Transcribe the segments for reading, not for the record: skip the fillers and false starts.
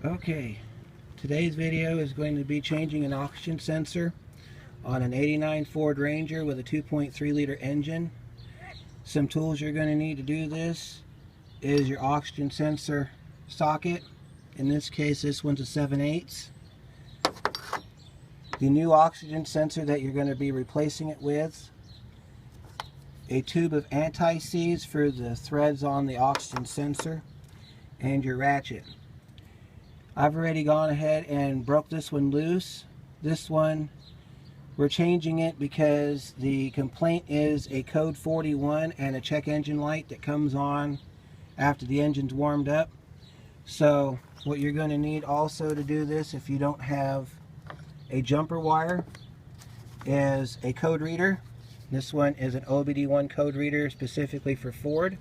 Okay, today's video is going to be changing an oxygen sensor on an '89 Ford Ranger with a 2.3 liter engine. Some tools you're going to need to do this is your oxygen sensor socket. In this case, this one's a 7/8. The new oxygen sensor that you're going to be replacing it with, a tube of anti-seize for the threads on the oxygen sensor, and your ratchet. I've already gone ahead and broke this one loose. This one, we're changing it because the complaint is a code 41 and a check engine light that comes on after the engine's warmed up. So what you're going to need also to do this, if you don't have a jumper wire, is a code reader. This one is an OBD-I code reader specifically for Ford.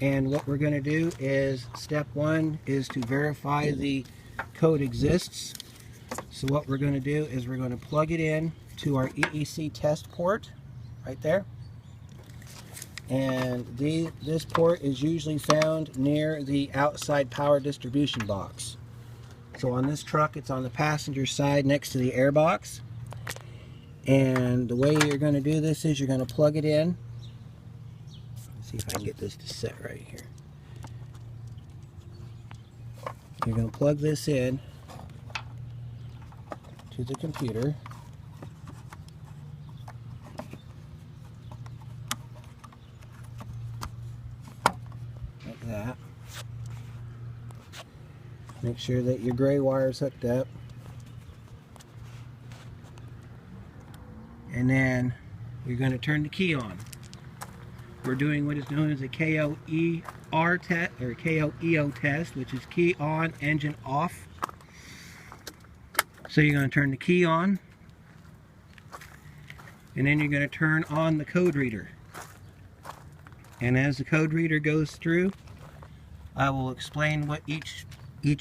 And what we're going to do is, step one is to verify the code exists. So what we're going to do is we're going to plug it in to our EEC test port right there. And this port is usually found near the outside power distribution box. So on this truck, it's on the passenger side next to the air box. And the way you're going to do this is you're going to plug it in. See if I can get this to set right here. You're going to plug this in to the computer. Like that. Make sure that your gray wire is hooked up. And then you're going to turn the key on. We're doing what is known as a KOER test, or KOEO test, which is key on, engine off. So you're going to turn the key on, and then you're going to turn on the code reader. And as the code reader goes through, I will explain what each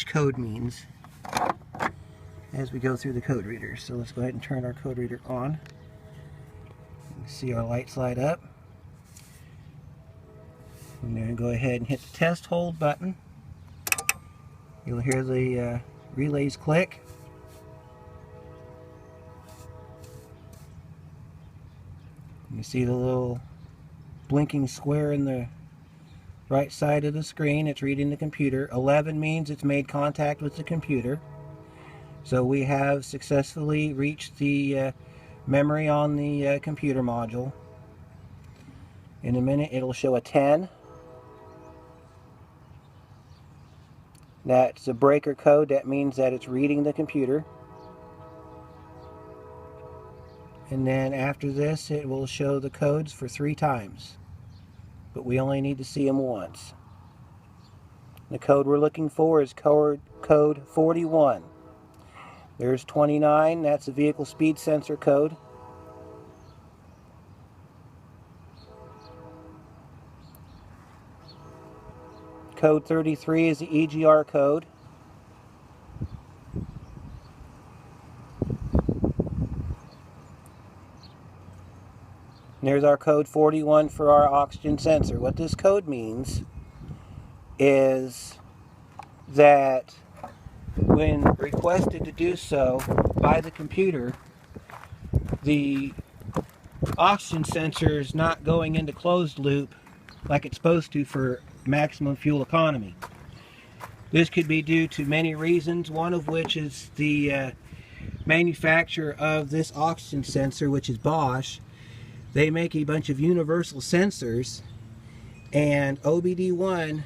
code means as we go through the code reader. So let's go ahead and turn our code reader on. You can see our lights light up. I'm going to go ahead and hit the test hold button. You'll hear the relays click. You see the little blinking square in the right side of the screen. It's reading the computer. 11 means it's made contact with the computer. So we have successfully reached the memory on the computer module. In a minute it'll show a 10. That's a breaker code. That means that it's reading the computer. And then after this, it will show the codes for 3 times. But we only need to see them once. The code we're looking for is code 41. There's 29. That's a vehicle speed sensor code. Code 33 is the EGR code. And there's our code 41 for our oxygen sensor. What this code means is that when requested to do so by the computer, the oxygen sensor is not going into closed loop like it's supposed to for maximum fuel economy. This could be due to many reasons, one of which is the manufacturer of this oxygen sensor, which is Bosch. They make a bunch of universal sensors, and OBD-I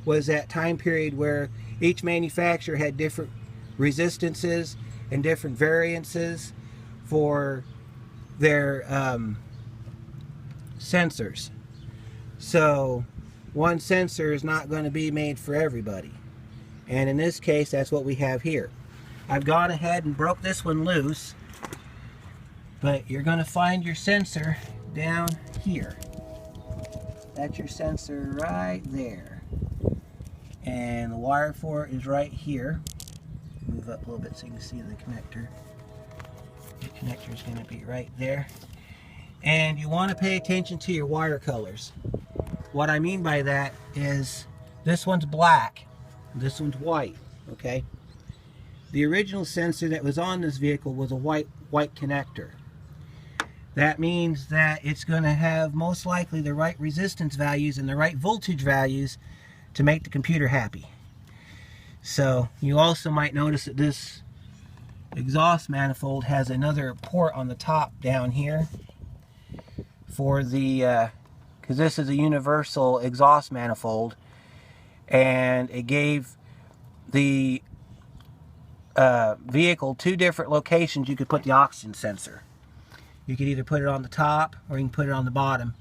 was that time period where each manufacturer had different resistances and different variances for their sensors. So one sensor is not going to be made for everybody. And in this case, that's what we have here. I've gone ahead and broke this one loose, but you're going to find your sensor down here. That's your sensor right there. And the wire for it is right here. Move up a little bit so you can see the connector. The connector is going to be right there. And you want to pay attention to your wire colors. What I mean by that is this one's black, this one's white. Okay. The original sensor that was on this vehicle was a white connector. That means that it's going to have most likely the right resistance values and the right voltage values to make the computer happy. So you also might notice that this exhaust manifold has another port on the top down here for the because this is a universal exhaust manifold, and it gave the vehicle two different locations you could put the oxygen sensor. You could either put it on the top or you can put it on the bottom.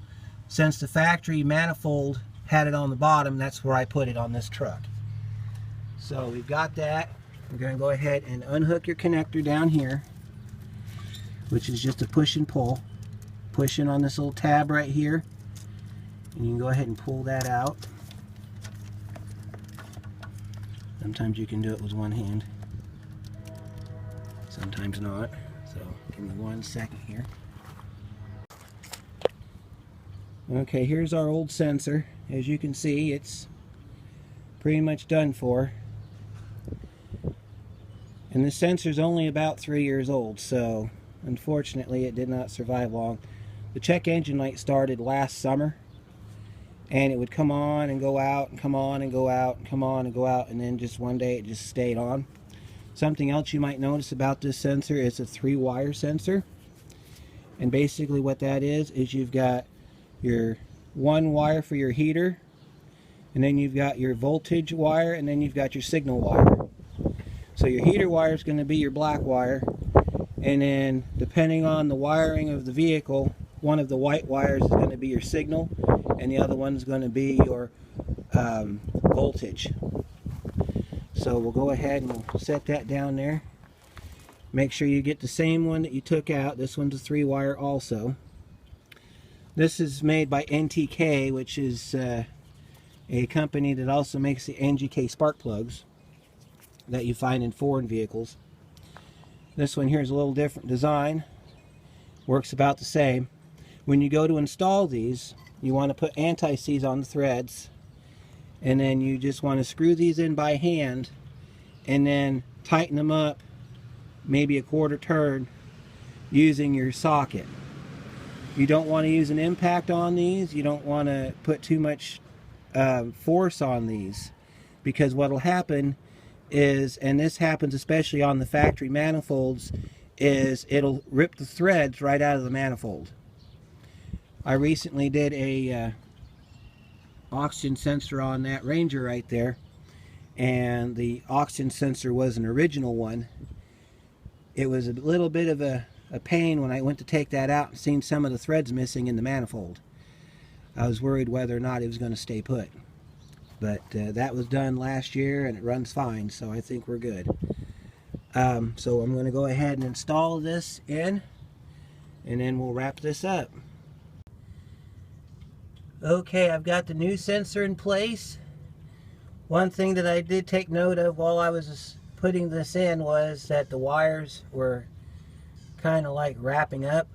Since the factory manifold had it on the bottom, that's where I put it on this truck. So we've got that. We're going to go ahead and unhook your connector down here, which is just a push and pull. Push in on this little tab right here, and you can go ahead and pull that out. Sometimes you can do it with one hand, sometimes not. So give me 1 second here. Okay, here's our old sensor. As you can see, it's pretty much done for. And this sensor is only about 3 years old, so unfortunately it did not survive long. The check engine light started last summer, and it would come on and go out, and come on and go out, and come on and go out, and then just one day it just stayed on. Something else you might notice about this sensor is a 3-wire sensor. And basically what that is you've got your 1 wire for your heater, and then you've got your voltage wire, and then you've got your signal wire. So your heater wire is going to be your black wire, and then depending on the wiring of the vehicle, one of the white wires is going to be your signal, and the other one is going to be your voltage. So we'll go ahead and we'll set that down there. Make sure you get the same one that you took out. This one's a 3-wire also. This is made by NTK, which is a company that also makes the NGK spark plugs that you find in foreign vehicles. This one here is a little different design. Works about the same. When you go to install these, you want to put anti-seize on the threads, and then you just want to screw these in by hand and then tighten them up maybe a 1/4 turn using your socket. You don't want to use an impact on these. You don't want to put too much force on these, because what will happen is, and this happens especially on the factory manifolds, is it'll rip the threads right out of the manifold. I recently did a oxygen sensor on that Ranger right there, and the oxygen sensor was an original one. It was a little bit of a pain when I went to take that out and seen some of the threads missing in the manifold. I was worried whether or not it was going to stay put. But that was done last year and it runs fine, so I think we're good. So I'm going to go ahead and install this in, and then we'll wrap this up. Okay, I've got the new sensor in place. One thing that I did take note of while I was putting this in was that the wires were kind of like wrapping up.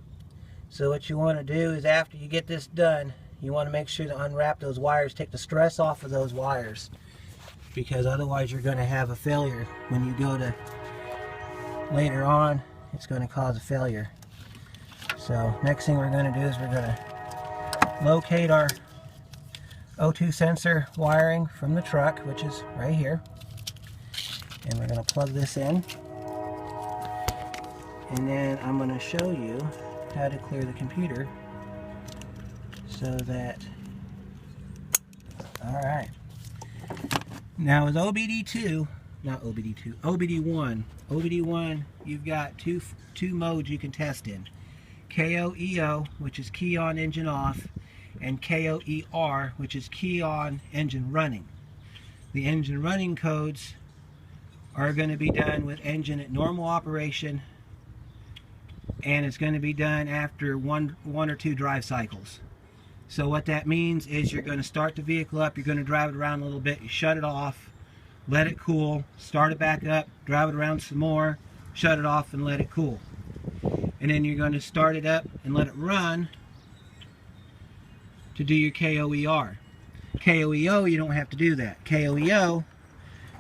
So what you want to do is, after you get this done, you want to make sure to unwrap those wires, take the stress off of those wires, because otherwise you're going to have a failure. When you go to later on, it's going to cause a failure. So next thing we're going to do is we're going to locate our O2 sensor wiring from the truck, which is right here, and we're going to plug this in, and then I'm going to show you how to clear the computer so that, alright. Now with OBD2, not OBD2, OBD1, you've got two modes you can test in. KOEO, which is key on, engine off, and KOER, which is key on, engine running. The engine running codes are going to be done with engine at normal operation, and it's going to be done after one or two drive cycles. So what that means is you're going to start the vehicle up, you're going to drive it around a little bit, you shut it off, let it cool, start it back up, drive it around some more, shut it off and let it cool. And then you're going to start it up and let it run to do your KOER. KOEO, you don't have to do that. KOEO,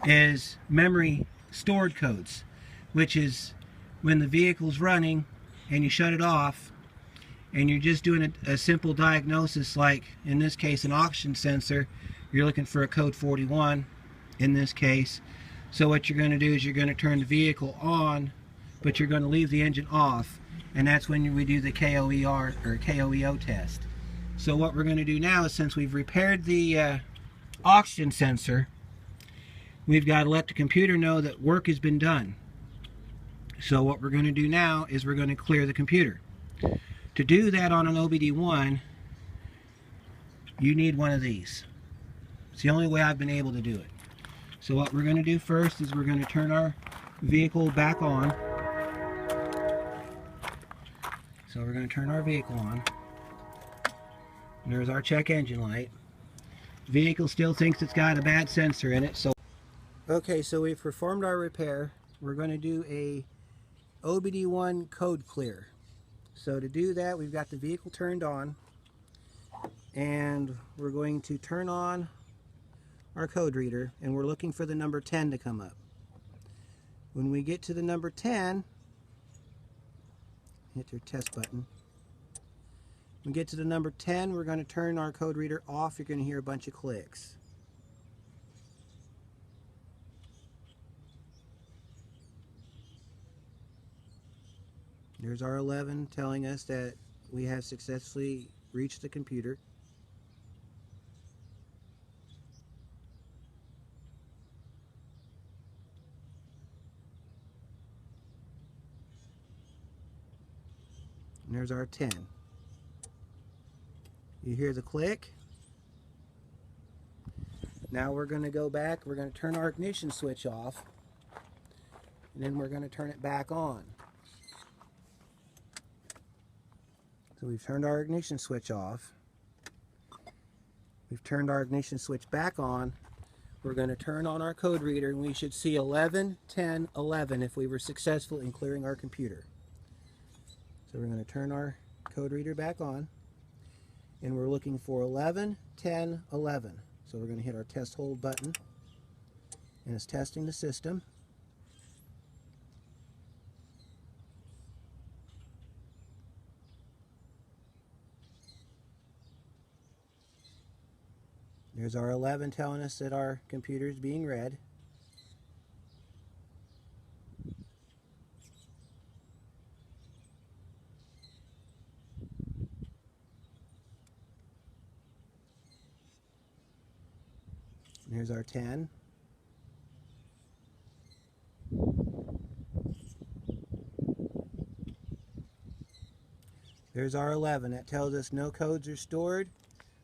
is memory stored codes, which is when the vehicle's running and you shut it off and you're just doing a simple diagnosis, like in this case an oxygen sensor, you're looking for a code 41 in this case. So what you're going to do is you're going to turn the vehicle on, but you're going to leave the engine off, and that's when we do the KOER or KOEO test. So what we're going to do now is, since we've repaired the oxygen sensor, we've got to let the computer know that work has been done. So what we're going to do now is we're going to clear the computer. To do that on an OBD-I, you need one of these. It's the only way I've been able to do it. So what we're going to do first is we're going to turn our vehicle back on. So we're going to turn our vehicle on. There's our check engine light. The vehicle still thinks it's got a bad sensor in it. Okay, so we've performed our repair. We're going to do a OBD-I code clear. So to do that, we've got the vehicle turned on, and we're going to turn on our code reader, and we're looking for the number 10 to come up. When we get to the number 10, hit your test button. When we get to the number 10, we're going to turn our code reader off. You're going to hear a bunch of clicks. There's our 11 telling us that we have successfully reached the computer. And there's our 10. You hear the click. Now we're going to go back. We're going to turn our ignition switch off, and then we're going to turn it back on. So we've turned our ignition switch off. We've turned our ignition switch back on. We're going to turn on our code reader, and we should see 11, 10, 11 if we were successful in clearing our computer. So we're going to turn our code reader back on, and we're looking for 11, 10, 11. So we're going to hit our test hold button, and it's testing the system. There's our 11 telling us that our computer is being read. Here's our 10. There's our 11. That tells us no codes are stored.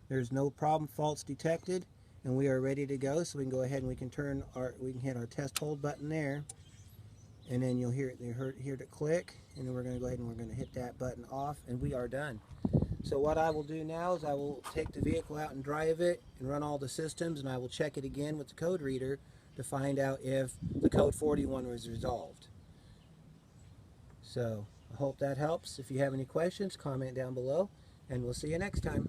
There's no problem faults detected, and we are ready to go. So we can go ahead and we can hit our test hold button there, and then you'll hear it click, and then we're going to go ahead and we're going to hit that button off, and we are done. So what I will do now is I will take the vehicle out and drive it and run all the systems, and I will check it again with the code reader to find out if the code 41 was resolved. So I hope that helps. If you have any questions, comment down below, and we'll see you next time.